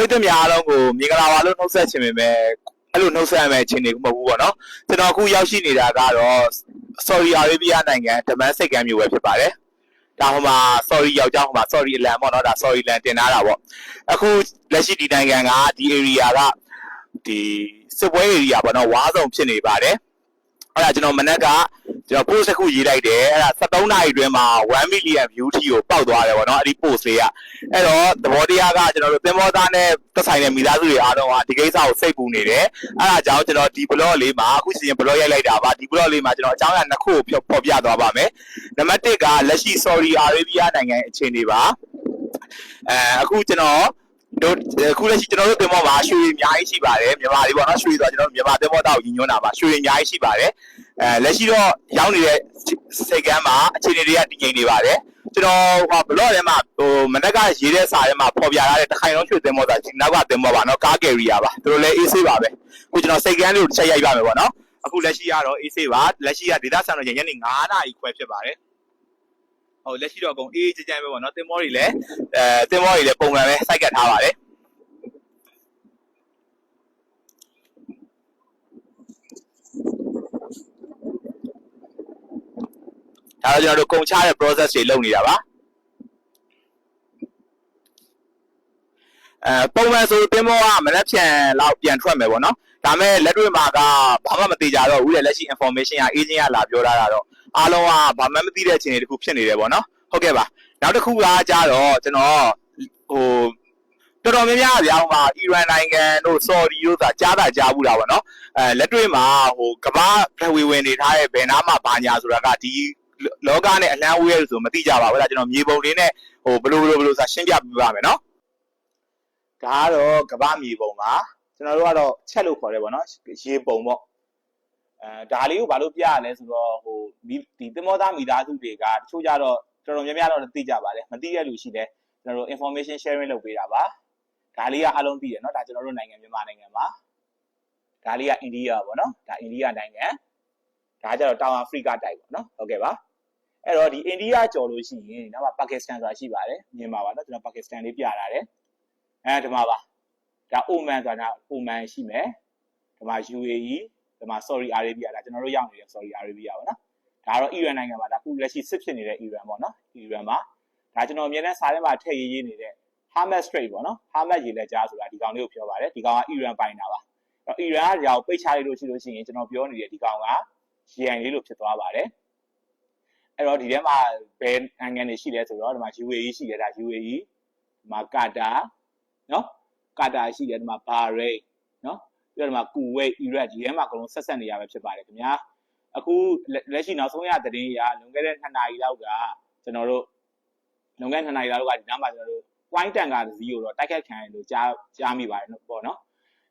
ပြည်သူများအားလုံးကိုမင်္ဂလာပါလို့နှုတ်ဆက်ချင်ပေမဲ့အဲ့လိုနှုတ်ဆက်ရမယ့်အခြေအနေမဟုတ်ဘူးပေါ့နော်ကျွန်တော်အခုရောက်ရှိနေတာကတော့ Saudi Arabia နိုင်ငံဒမန်စိတ်ကမ်းမြို့ပဲဖြစ်ပါတယ်ဒါဟိုမှာ sorry ယောက်ျားဟိုမှာ sorry အလံပေါ့နော်ဒါ sorry လန်တင်ထားတာပေါ့အခုလက်ရှိဒီနိုင်ငံကဒီ area ကဒီစစ်ပွဲ area ပေါ့နော်ဝါးဆောင်ဖြစ်နေပါတယ်အဲ့ဒါကျွန်တော်မနက်ကကျွန်တော် post တစ်ခုရေးလိုက်တယ်အဲ့ဒါ73နာရီအတွင်းမှာ1 million view ထိကိုပေါက်သွားတယ်ပေါ့နော်အဲ့ဒီ post လေးကအဲ့တော့သဘောတရားကကျွန်တော်တို့သင်္ဘောသားနဲ့သက်ဆိုင်တဲ့မိသားစုတွေအားလုံးကဒီကိစ္စကိုစိတ်ပူနေတယ်အဲ့ဒါကြောင့်ကျွန်တော်ဒီ blog လေးမှာအခုစီရင် blog ရိုက်လိုက်တာပါဒီ blog လေးမှာကျွန်တော်အကြောင်းအရာနှစ်ခုကိုဖော်ပြသွားပါမယ်နံပါတ်1ကလက်ရှိ Saudi Arabia နိုင်ငံအခြေအနေပါအခုကျွန်တော်တို့အခုလက်ရှိကျွန်တော်တို့သင်္ဘောမှာရွှေအများကြီးရှိပါတယ်မြန်မာတွေပေါ့နော်ရွှေဆိုတော့ကျွန်တော်တို့မြန်မာသင်္ဘောသားကိုညီညွတ်တာပါရွှေအများကြီးရှိပါတယ်လက်ရှိတော့ရောက်နေတဲ့စိတ်ကမ်းမှာအခြေအနေတွေကတည်ငြိမ်နေပါတယ်ကျွန်တော်ဘလော့ထဲမှာမနက်ကရေးတဲ့စာထဲမှာဖော်ပြထားတဲ့တခိုင်လုံးရွှေသင်္ဘောသားနောက်ကသင်္ဘောပါနော်ကားကယ်ရီယာပါသူတို့လည်းအေးဆေးပါပဲအခုကျွန်တော်စိတ်ကမ်းလေးကိုတစ်ချက်ရိုက်ပါမယ်ပေါ့နော်အခုလက်ရှိကတော့အေးဆေးပါလက်ရှိကဒေသစံတော်ညနေ9နာရီခွဲဖြစ်ပါတယ်ဟုတ်လက်ရှိတော့အကုန်အေးကြမ်းကြမ်းပဲပေါ့နော်သင်္ဘောတွေလည်းပုံမှန်ပဲစိုက်ကတ်ထားပါတယ်ဒါတော့ကျွန်တော်တို့ကုန်ချတဲ့ process တွေလုပ်နေတာပါပုံမှန်ဆိုသင်္ဘောကမနက်ဖြန်လောက်ပြန်ထွက်မယ်ပေါ့နော်ဒါပေမဲ့လက်တွေ့မှာကဘာမှမသိကြတော့ဘူးလေလက်ရှိ information က agent ကလာပြောထားတာတော့အားလုံးကဘာမှမသိတဲ့အခြေအနေတခုဖြစ်နေတယ်ပေါ့နော်ဟုတ်ကဲ့ပါနောက်တစ်ခုကကြတော့ကျွန်တော်တော်တော်များများဗျာဟိုမှာအီရန်နိုင်ငံတို့ဆော်ဒီတို့ဆိုတာကြားဘူးတာပေါ့နော်လက်တွေ့မှာကမ္ဘာဖဝေဝင်နေထားတဲ့ဘယ်နားမှာဘာညာဆိုတာကဒီလောကနဲ့အလံဝေးရဆိုမသိကြပါဘူးလားကျွန်တော်မြေပုံလေးနဲ့ဘလို့ဆိုတာရှင်းပြပြပါမယ်နော်ဒါကတော့ကမ္ဘာမြေပုံပါကျွန်တော်တို့ကတော့ချက်လို့ခေါ်တယ်ပေါ့နော်ရေပုံပေါ့ဒါလေးကိုဘာလို့ပြရလဲဆိုတော့ဒီသင်္ဘောသားမိသားစုတွေကတချို့ကြတော့တော်တော်များများတော့သိကြပါတယ်မသိတဲ့လူရှိတယ်ကျွန်တော်တို့ information sharing လုပ်ပေးတာပါဒါလေးကအားလုံးသိတယ်နော်ဒါကျွန်တော်တို့နိုင်ငံမြန်မာနိုင်ငံမှာဒါလေးကအိန္ဒိယပေါ့နော်ဒါအိန္ဒိယနိုင်ငံဒါကြတော့တောင်အာဖရိကတိုက်ပေါ့နော်ဟုတ်ကဲ့ပါအဲ့တော့ဒီအိန္ဒိယကျော်လို့ရှိရင်နောက်မှာပါကစ္စတန်ဆိုတာရှိပါတယ်မြင်ပါပါနော်ကျွန်တော်ပါကစ္စတန်လေးပြထားတယ်ဒီမှာပါဒါအိုမန်ဆိုတာအိုမန်ရှိမယ်ဒီမှာ UAE ဒီမှာ Saudi Arabia ဒါကျွန်တော်တို့ရောက်နေတဲ့ Saudi Arabia ပေါ့နော်ဒါတော့အီရန်နိုင်ငံပါဒါခုလက်ရှိစစ်ဖြစ်နေတဲ့အီရန်ပေါ့နော်အီရန်မှာဒါကျွန်တော်အမြဲတမ်းစာထဲမှာထည့်ရေးနေတဲ့ Hormuz Strait ပေါ့နော် Hormuz ရေလက်ကြားဆိုတာဒီကောင်လေးကိုပြောပါတယ်ဒီကောင်ကအီရန်ပိုင်တာပါအဲ့တော့အီရန်ကကြောင်ပိတ်ချလိုက်လို့ရှိရင်ကျွန်တော်ပြောနေတဲ့ဒီကောင်ကရေအိမ်လေးလို့ဖြစ်သွားပါတယ်အဲ့တော့ဒီထဲမှာဘယ်နိုင်ငံတွေရှိလဲဆိုတော့ဒီမှာ UAE ရှိတယ်ဒါ UAE ဒီမှာကာတာနော်ကာတာရှိတယ်ဒီမှာဘာရိန်းနော်ပြီးတော့ဒီမှာကူဝိတ်အီရတ်ဒီထဲမှာအကုန်လုံးဆက်နေရပဲဖြစ်ပါတယ်ခင်ဗျာအခုလက်ရှိနောက်ဆုံးရသတင်းအရလွန်ခဲ့တဲ့2နာရီလောက်ကကျွန်တော်တို့လွန်ခဲ့တဲ့2နာရီလောက်ကဒီနားမှာကျွန်တော်တို့ point တန်ကားတစ်စီးကိုတော့တိုက်ခတ်ခံရလို့ကြားမိပါတယ်ပေါ့နော်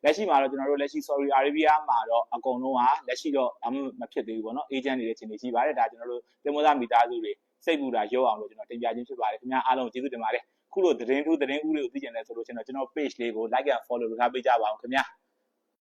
လက်ရှိမှာတော့ကျွန်တော်တို့လက်ရှိ Saudi Arabia မှာတော့အကုန်လုံးကလက်ရှိတော့မဖြစ်သေးဘူးပေါ့နော် agent တွေရဲ့အခြေအနေရှိပါတယ်ဒါကျွန်တော်တို့သင်္ဘောသားမိသားစုတွေစိတ်ပူတာရောအောင်လို့ကျွန်တော်တင်ပြခြင်းဖြစ်ပါတယ်ခင်ဗျာအားလုံးကျေးဇူးတင်ပါတယ်ခုလိုသတင်းထူးသတင်းဦးတွေကိုသိကြတယ်ဆိုလို့ကျွန်တော် page လေးကို like and follow လုပ်ထားပေးကြပါအောင်ခင်ဗျာ